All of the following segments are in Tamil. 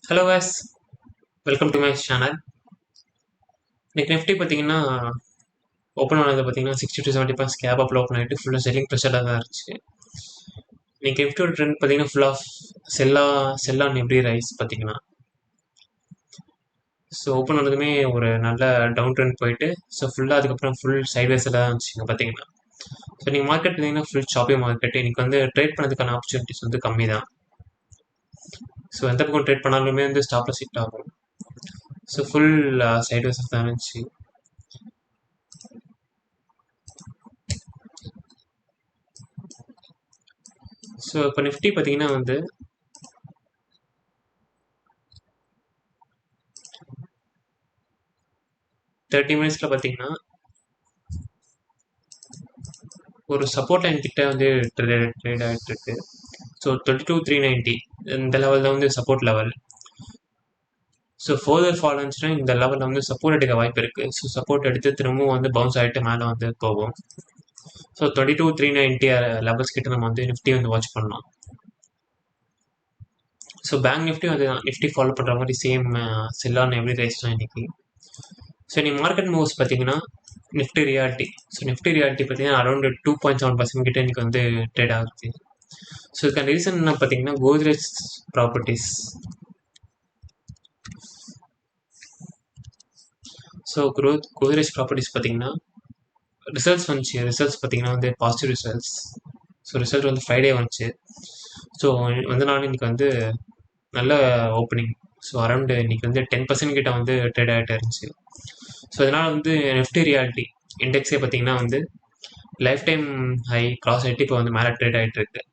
Hello guys, welcome to my channel. இன்னைக்கு நிஃப்டி பார்த்தீங்கன்னா ஓப்பன் ஆனது பார்த்தீங்கன்னா 60 to 70 பாயிண்ட்ஸ் கேப் அப்பில் ஓப்பன் ஆகிட்டு ஃபுல்லாக செல்லிங் ப்ரெஷராக தான் இருந்துச்சு. இன்னைக்கு நிஃப்டியோட ட்ரெண்ட் பார்த்தீங்கன்னா ஃபுல் ஆஃப் செல்லான் எவ்ரி ரைஸ் பார்த்தீங்கன்னா. ஸோ ஓப்பன் ஆனதுமே ஒரு நல்ல டவுன் ட்ரெண்ட் போயிட்டு ஸோ ஃபுல்லாக அதுக்கப்புறம் ஃபுல் சைட்வேஸில் தான் இருந்துச்சுங்க பார்த்தீங்கன்னா. ஸோ நீங்கள் மார்க்கெட் பார்த்தீங்கன்னா ஃபுல் ஷாப்பிங் மார்க்கெட் இன்னைக்கு வந்து ட்ரேட் பண்ணதுக்கான ஆப்பர்ச்சுனிட்டிஸ் வந்து கம்மி தான். ஸோ எந்த பக்கம் ட்ரேட் பண்ணாலுமே வந்து ஸ்டாப்ல ஹிட் ஆகும். ஸோ ஃபுல் சைட்வேஸில் தான் இருந்துச்சு. ஸோ இப்போ நிஃப்டி பார்த்தீங்கன்னா வந்து 30 மினிட்ஸில் பார்த்தீங்கன்னா ஒரு சப்போர்ட் லைன் கிட்ட வந்து ட்ரேட் ஆகிட்டு இருக்கு. ஸோ 22,390 இந்த லெவல் தான் வந்து support level. So further fall இருந்துச்சுன்னா இந்த லெவலில் வந்து சப்போர்ட் எடுக்க வாய்ப்பு இருக்குது. ஸோ சப்போர்ட் எடுத்து திரும்பவும் வந்து பவுன்ஸ் ஆகிட்டு மேலே வந்து போகும். ஸோ 22,390 லெவல்ஸ் கிட்ட நம்ம வந்து நிஃப்டி வந்து வாட்ச் பண்ணலாம். ஸோ பேங்க் நிஃப்டி வந்து நிஃப்டி ஃபாலோ பண்ணுற மாதிரி சேம் செல்லான் எவ்ரி ரைஸ் தான் இன்னைக்கு. ஸோ நீ மார்க்கெட் மூவ்ஸ் பார்த்தீங்கன்னா Nifty reality. So Nifty reality பார்த்தீங்கன்னா அரௌண்ட் 2.7% கிட்ட இன்னைக்கு வந்து ட்ரேட் ஆகுது. ஸோ இதுக்கான ரீசன் என்ன பார்த்தீங்கன்னா Godrej properties. So Godrej properties பார்த்தீங்கன்னா ரிசல்ட்ஸ் வந்துச்சு. ரிசல்ட்ஸ் பார்த்தீங்கன்னா வந்து பாசிட்டிவ் ரிசல்ட்ஸ். ஸோ ரிசல்ட் வந்து ஃப்ரைடே வந்துச்சு. ஸோ வந்து நான் இன்னைக்கு வந்து நல்ல ஓப்பனிங். ஸோ அரௌண்டு இன்னைக்கு வந்து 10% கிட்ட வந்து ட்ரேட் ஆகிட்டு இருந்துச்சு. ஸோ அதனால் வந்து நிஃப்டி ரியாலிட்டி இண்டெக்ஸே பார்த்தீங்கன்னா வந்து லைஃப் டைம் ஹை கிராஸ் ஆகிட்டு இப்போ வந்து மேலே ட்ரேட் ஆகிட்டு இருக்கு.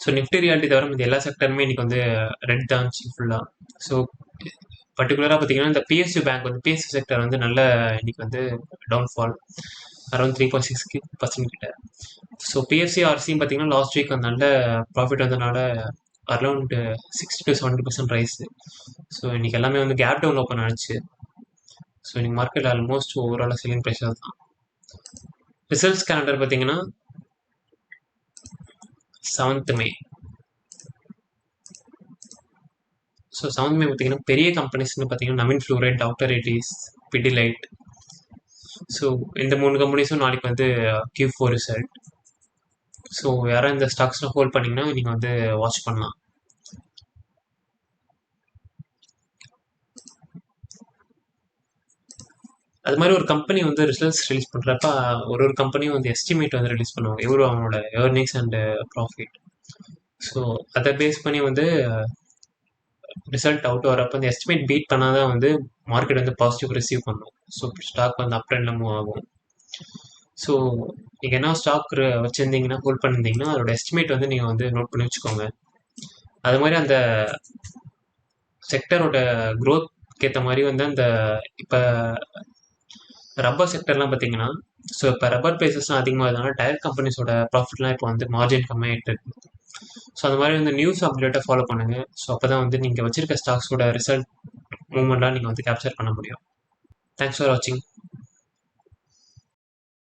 ஸோ நிஃப்டி ரியாலிட்டி தவிர மீது எல்லா செக்டருமே இன்னைக்கு வந்து ரெட் தான் இருந்துச்சு ஃபுல்லாக. ஸோ பர்டிகுலராக பார்த்தீங்கன்னா இந்த பிஎஸ்யூ பேங்க் வந்து பிஎஸ்யூ செக்டர் வந்து நல்ல இன்னைக்கு வந்து டவுன்ஃபால் அரௌண்ட் 3.6% கிட்ட. ஸோ பிஎஃப்சி ஆர்சியும் பார்த்தீங்கன்னா லாஸ்ட் வீக் அந்த நல்ல ப்ராஃபிட் வந்ததுனால அரௌண்ட் 60 to 70% ரைஸ். ஸோ இன்னைக்கு எல்லாமே வந்து கேப் டவுன் ஓப்பன் ஆனிச்சு. ஸோ இன்னைக்கு மார்க்கெட் ஆல்மோஸ்ட் ஓவராலாக செல்லிங் ப்ரெஷர் தான். ரிசல்ட்ஸ் கேலண்டர் பார்த்தீங்கன்னா 7th மே. ஸோ 7th மே பார்த்தீங்கன்னா பெரிய கம்பெனிஸ்னு பார்த்தீங்கன்னா Navin fluoride, doctor Reddy's, Pidilite. So இந்த 3 கம்பெனிஸும் நாளைக்கு வந்து Q4 ரிசல்ட். ஸோ யாரும் இந்த ஸ்டாக்ஸ்லாம் ஹோல்ட் பண்ணிங்கன்னா நீங்கள் வந்து வாட்ச் பண்ணலாம். அது மாதிரி ஒரு கம்பெனி வந்து ரிசல்ட்ஸ் ரிலீஸ் பண்ணுறப்ப ஒரு கம்பெனியும் வந்து எஸ்டிமேட் வந்து ரிலீஸ் பண்ணுவாங்க எவ்வளோ அவங்களோட ஏர்னிங்ஸ் அண்ட் ப்ராஃபிட். ஸோ அதை பேஸ் பண்ணி வந்து ரிசல்ட் அவுட் வரப்போ அந்த எஸ்டிமேட் பீட் பண்ணால் தான் வந்து மார்க்கெட் வந்து பாசிட்டிவ் ரிசீவ் பண்ணும். ஸோ ஸ்டாக் வந்து அப் ட்ரெண்டில் மூவ் ஆகும். ஸோ நீங்கள் என்ன ஸ்டாக் வச்சுருந்தீங்கன்னா ஹோல்ட் பண்ணியிருந்தீங்கன்னா அதோட எஸ்டிமேட் வந்து நீங்கள் வந்து நோட் பண்ணி வச்சுக்கோங்க. அது மாதிரி அந்த செக்டரோட க்ரோத்க்கு ஏற்ற மாதிரி வந்து அந்த இப்போ ரப்பர் செக்டர்லாம் பார்த்தீங்கன்னா ஸோ இப்போ ரப்பர் ப்ரைஸஸ்லாம் அதிகமாக இருந்தனால டயர் கம்பெனிஸோட ப்ராஃபிட்லாம் இப்போ வந்து மார்ஜின் கம்மியாகிட்டு இருக்கு. ஸோ அந்த மாதிரி வந்து நியூஸ் அப்டேட்டை ஃபாலோ பண்ணுங்கள். ஸோ அப்போ தான் வந்து நீங்கள் வச்சிருக்க ஸ்டாக்ஸோட ரிசல்ட் மூவ்மெண்ட்டாக நீங்கள் வந்து கேப்சர் பண்ண முடியும். தேங்க்ஸ் ஃபார் வாட்சிங்.